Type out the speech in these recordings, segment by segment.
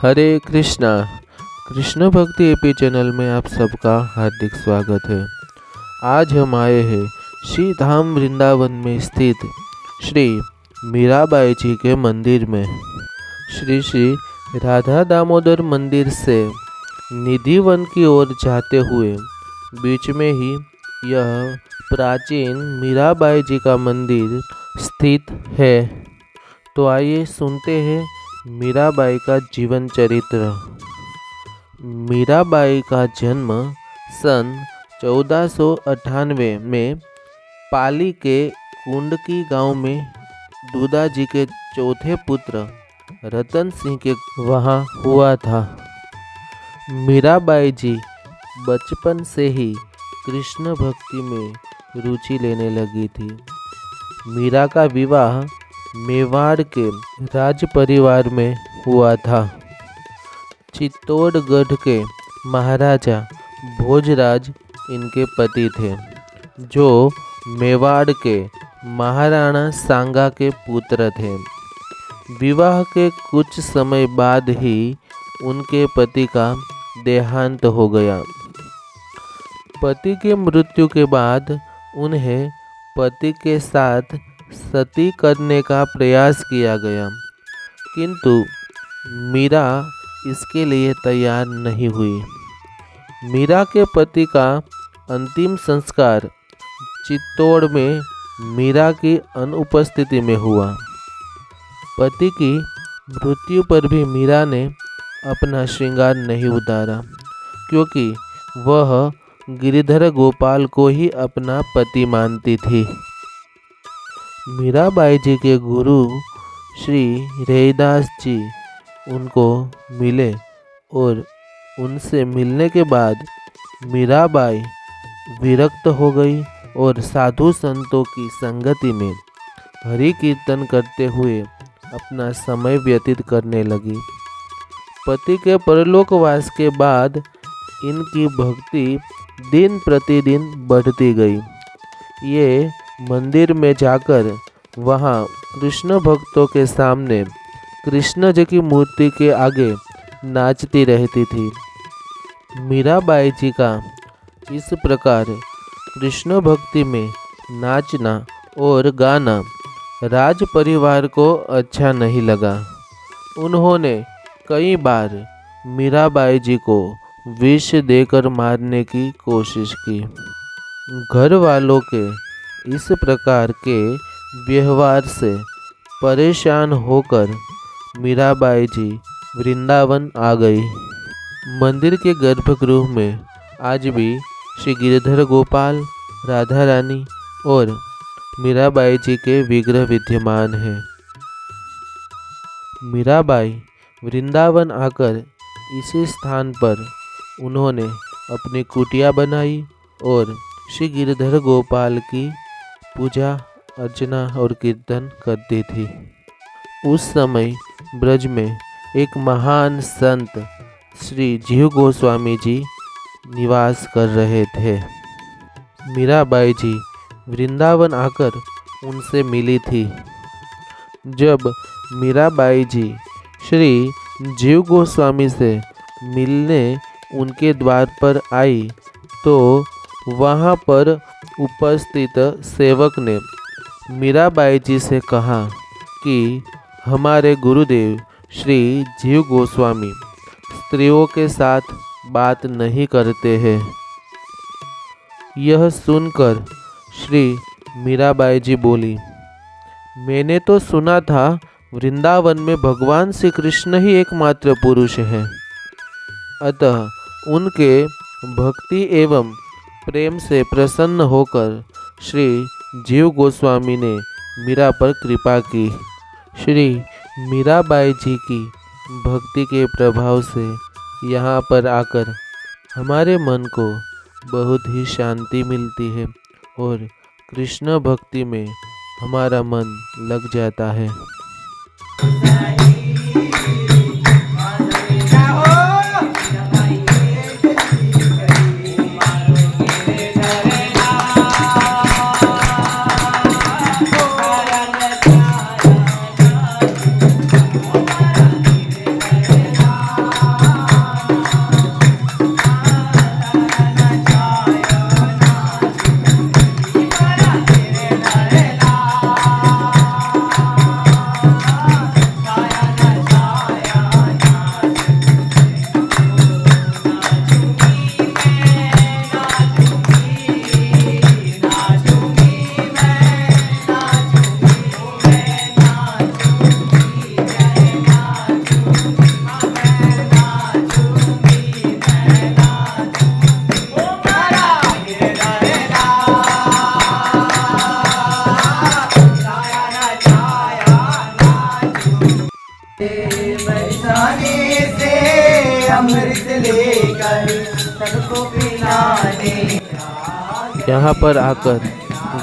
हरे कृष्णा। कृष्ण भक्ति AP channel में आप सबका हार्दिक स्वागत है। आज हम आए हैं श्री धाम वृंदावन में स्थित श्री मीराबाई जी के मंदिर में। श्री श्री राधा दामोदर मंदिर से निधिवन की ओर जाते हुए बीच में ही यह प्राचीन मीराबाई जी का मंदिर स्थित है। तो आइए सुनते हैं मीराबाई का जीवन चरित्र। मीराबाई का जन्म सन 1498 में पाली के कुंडकी गांव में दूदाजी के चौथे पुत्र रतन सिंह के वहाँ हुआ था। मीराबाई जी बचपन से ही कृष्ण भक्ति में रुचि लेने लगी थी। मीरा का विवाह मेवाड़ के राज परिवार में हुआ था। चित्तौड़गढ़ के महाराजा भोजराज इनके पति थे, जो मेवाड़ के महाराणा सांगा के पुत्र थे। विवाह के कुछ समय बाद ही उनके पति का देहांत हो गया। पति के मृत्यु के बाद उन्हें पति के साथ सती करने का प्रयास किया गया, किंतु मीरा इसके लिए तैयार नहीं हुई। मीरा के पति का अंतिम संस्कार चित्तौड़ में मीरा की अनुपस्थिति में हुआ। पति की मृत्यु पर भी मीरा ने अपना श्रृंगार नहीं उतारा, क्योंकि वह गिरिधर गोपाल को ही अपना पति मानती थी। मीराबाई जी के गुरु श्री रैदास जी उनको मिले और उनसे मिलने के बाद मीराबाई विरक्त हो गई और साधु संतों की संगति में हरि कीर्तन करते हुए अपना समय व्यतीत करने लगी। पति के परलोकवास के बाद इनकी भक्ति दिन प्रतिदिन बढ़ती गई। ये मंदिर में जाकर वहाँ कृष्ण भक्तों के सामने कृष्ण जी की मूर्ति के आगे नाचती रहती थी। मीराबाई जी का इस प्रकार कृष्ण भक्ति में नाचना और गाना राज परिवार को अच्छा नहीं लगा। उन्होंने कई बार मीराबाई जी को विष देकर मारने की कोशिश की। घर वालों के इस प्रकार के व्यवहार से परेशान होकर मीराबाई जी वृंदावन आ गई। मंदिर के गर्भगृह में आज भी श्री गिरिधर गोपाल, राधा रानी और मीराबाई जी के विग्रह विद्यमान हैं। मीराबाई वृंदावन आकर इसी स्थान पर उन्होंने अपनी कुटिया बनाई और श्री गिरिधर गोपाल की पूजा अर्चना और कीर्तन करती थी। उस समय ब्रज में एक महान संत श्री जीव गोस्वामी जी निवास कर रहे थे। मीराबाई जी वृंदावन आकर उनसे मिली थी। जब मीराबाई जी श्री जीव गोस्वामी से मिलने उनके द्वार पर आई तो वहाँ पर उपस्थित सेवक ने मीराबाई जी से कहा कि हमारे गुरुदेव श्री जीव गोस्वामी स्त्रियों के साथ बात नहीं करते हैं। यह सुनकर श्री मीराबाई जी बोली, मैंने तो सुना था वृंदावन में भगवान श्री कृष्ण ही एकमात्र पुरुष हैं, अतः उनके भक्ति एवं प्रेम से प्रसन्न होकर श्री जीव गोस्वामी ने मीरा पर कृपा की। श्री मीराबाई जी की भक्ति के प्रभाव से यहाँ पर आकर हमारे मन को बहुत ही शांति मिलती है और कृष्ण भक्ति में हमारा मन लग जाता है। बरसाने से अमृत लेकर सबको पिलाने। यहाँ पर आकर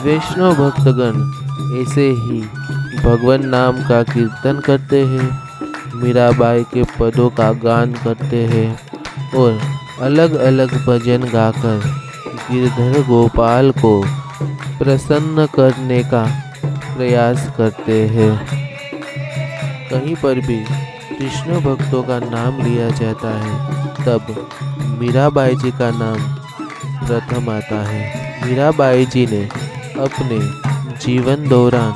वैष्णव भक्तगण ऐसे ही भगवान नाम का कीर्तन करते हैं, मीराबाई के पदों का गान करते हैं और अलग अलग भजन गाकर गिरधर गोपाल को प्रसन्न करने का प्रयास करते हैं। कहीं पर भी कृष्ण भक्तों का नाम लिया जाता है तब मीराबाई जी का नाम प्रथम आता है। मीराबाई जी ने अपने जीवन दौरान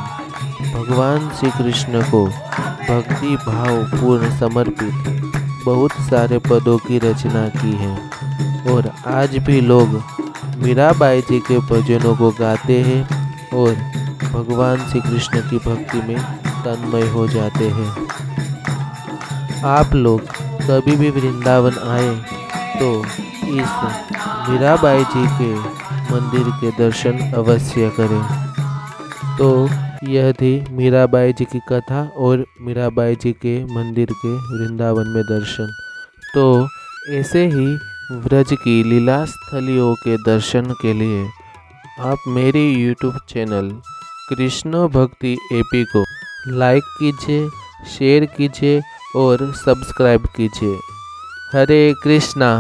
भगवान श्री कृष्ण को भक्ति भाव पूर्ण समर्पित बहुत सारे पदों की रचना की है और आज भी लोग मीराबाई जी के भजनों को गाते हैं और भगवान श्री कृष्ण की भक्ति में तन्मय हो जाते हैं। आप लोग कभी भी वृंदावन आए तो इस मीराबाई जी के मंदिर के दर्शन अवश्य करें। तो यह थी मीराबाई जी की कथा और मीराबाई जी के मंदिर के वृंदावन में दर्शन। तो ऐसे ही व्रज की लीला स्थलियों के दर्शन के लिए आप मेरे YouTube चैनल कृष्ण भक्ति एपी को लाइक कीजिए, शेयर कीजिए और सब्सक्राइब कीजिए। हरे कृष्णा।